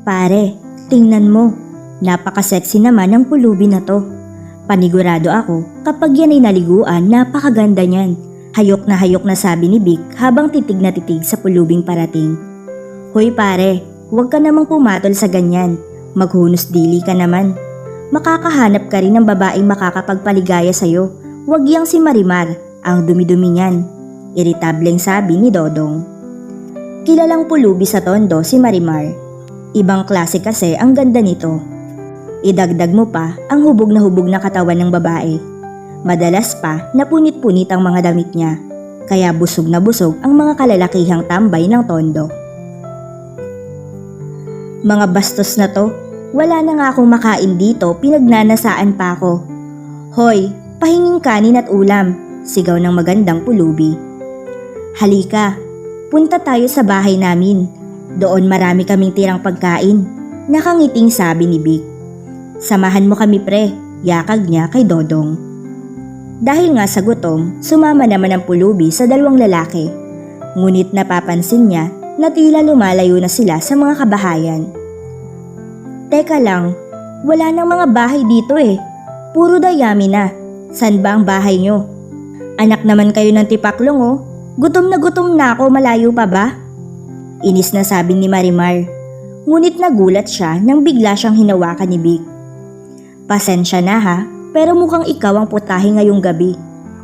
Pare, tingnan mo. Napaka-sexy naman ng pulubi na to. Panigurado ako kapag yan ay naliguan, napakaganda niyan. Hayok na sabi ni Vic habang titig na titig sa pulubing parating. Hoy pare, huwag ka namang pumatol sa ganyan. Maghunos dili ka naman. Makakahanap ka rin ng babaeng makakapagpaligaya sa'yo. Huwag yang si Marimar, ang dumi-dumi niyan. Iritableng sabi ni Dodong. Kilalang pulubi sa Tondo si Marimar. Ibang klase kasi ang ganda nito. Idagdag mo pa ang hubog na katawan ng babae. Madalas pa na punit-punit ang mga damit niya, kaya busog na busog ang mga kalalakihang tambay ng Tondo. Mga bastos na to, wala na nga akong makain dito, pinagnanasaan pa ako. Hoy, pahinging kanin at ulam, sigaw ng magandang pulubi. Halika, punta tayo sa bahay namin. Doon marami kaming tirang pagkain, nakangiting sabi ni Vic. Samahan mo kami pre, yakag niya kay Dodong. Dahil nga sa gutom, sumama naman ang pulubi sa dalawang lalaki. Ngunit napapansin niya na tila lumalayo na sila sa mga kabahayan. Teka lang, wala nang mga bahay dito eh. Puro dayami na. San ba ang bahay nyo? Anak naman kayo ng tipaklong oh. Gutom na ako, malayo pa ba? Inis na sabi ni Marimar. Ngunit nagulat siya nang bigla siyang hinawakan ni Vic. Pasensya na ha, pero mukhang ikaw ang putahe ngayong gabi.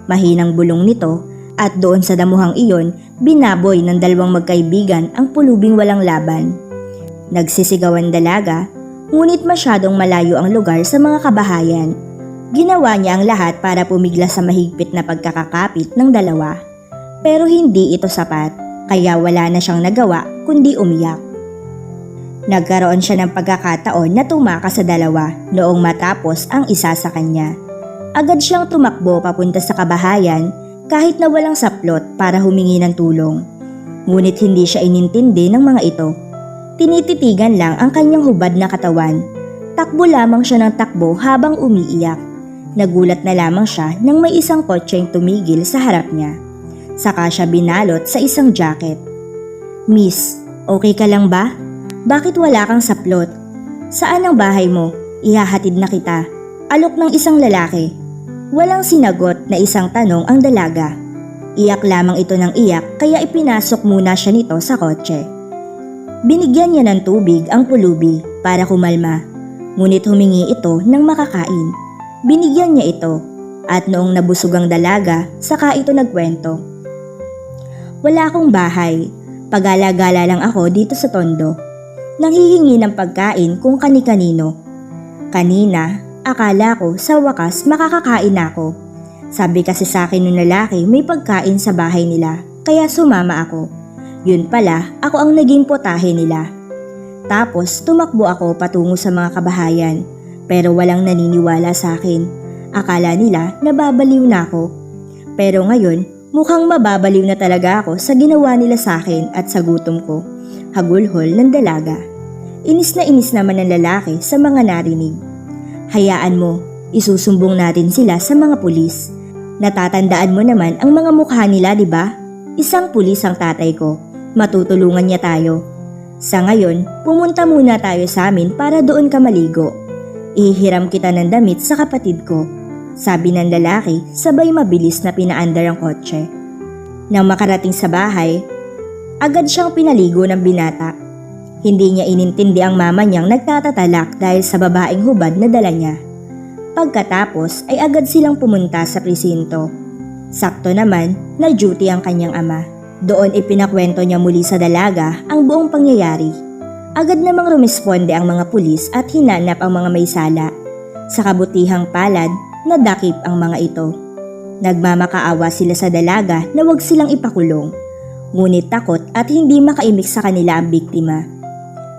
Mahinang bulong nito at doon sa damuhang iyon, binaboy ng dalawang magkaibigan ang pulubing walang laban. Nagsisigawan dalaga, ngunit masyadong malayo ang lugar sa mga kabahayan. Ginawa niya ang lahat para pumiglas sa mahigpit na pagkakakapit ng dalawa. Pero hindi ito sapat, kaya wala na siyang nagawa kundi umiyak. Nagkaroon siya ng pagkakataon na tumakas sa dalawa noong matapos ang isa sa kanya. Agad siyang tumakbo papunta sa kabahayan kahit na walang saplot para humingi ng tulong. Ngunit hindi siya inintindi ng mga ito. Tinititigan lang ang kanyang hubad na katawan. Takbo lamang siya ng takbo habang umiiyak. Nagulat na lamang siya nang may isang kotseng tumigil sa harap niya. Saka siya binalot sa isang jacket. Miss, okay ka lang ba? Bakit wala kang saplot? Saan ang bahay mo? Ihahatid na kita. Alok ng isang lalaki. Walang sinagot na isang tanong ang dalaga. Iyak lamang ito ng iyak kaya ipinasok muna siya nito sa kotse. Binigyan niya ng tubig ang pulubi para kumalma. Ngunit humingi ito ng makakain. Binigyan niya ito at noong nabusog ang dalaga, saka ito nagkwento. Wala akong bahay. Pagala-gala lang ako dito sa Tondo. Nanghihingi ng pagkain kung kani-kanino. Kanina, akala ko sa wakas makakakain ako. Sabi kasi sa akin ng lalaki may pagkain sa bahay nila, kaya sumama ako. Yun pala, ako ang naging potahe nila. Tapos tumakbo ako patungo sa mga kabahayan, pero walang naniniwala sa akin. Akala nila nababaliw na ako. Pero ngayon, mukhang mababaliw na talaga ako sa ginawa nila sa akin at sa gutom ko. Hagulhol ng dalaga. Inis na inis naman ng lalaki sa mga narinig. Hayaan mo, isusumbong natin sila sa mga pulis. Natatandaan mo naman ang mga mukha nila, di ba? Isang pulis ang tatay ko. Matutulungan niya tayo. Sa ngayon, pumunta muna tayo sa amin para doon ka maligo. Ihihiram kita ng damit sa kapatid ko. Sabi ng lalaki, sabay mabilis na pinaandar ang kotse. Nang makarating sa bahay, agad siyang pinaligo ng binata. Hindi niya inintindi ang mama niyang nagtatatalak dahil sa babaeng hubad na dala niya. Pagkatapos ay agad silang pumunta sa presinto. Sakto naman na duty ang kanyang ama. Doon ipinakwento niya muli sa dalaga ang buong pangyayari. Agad namang rumesponde ang mga pulis at hinanap ang mga may sala. Sa kabutihang palad, nadakip ang mga ito. Nagmamakaawa sila sa dalaga na wag silang ipakulong. Ngunit takot at hindi makaimik sa kanila ang biktima.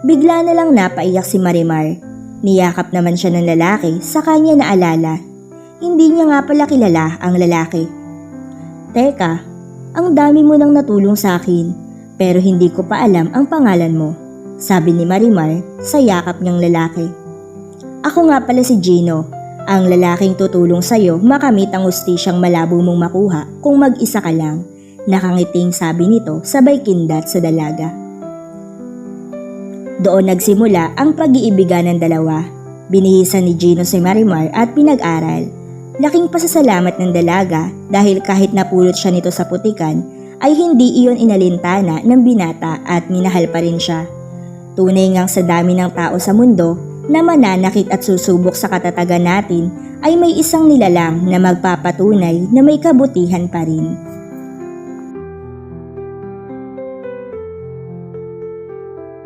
Bigla na lang napaiyak si Marimar. Niyakap naman siya ng lalaki sa kanya naalala. Hindi niya nga pala kilala ang lalaki. Teka, ang dami mo nang natulong sa akin, pero hindi ko pa alam ang pangalan mo, sabi ni Marimar sa yakap niyang lalaki. Ako nga pala si Gino, ang lalaking tutulong sa'yo makamit ang hustisyang malabo mong makuha kung mag-isa ka lang, nakangiting sabi nito sabay kindat sa dalaga. Doon nagsimula ang pag-iibigan ng dalawa. Binihisan ni Gino si Marimar at pinag-aral. Laking pasasalamat ng dalaga dahil kahit napulot siya nito sa putikan ay hindi iyon inalintana ng binata at minahal pa rin siya. Tunay ngang sa dami ng tao sa mundo na mananakit at susubok sa katatagan natin ay may isang nilalang na magpapatunay na may kabutihan pa rin.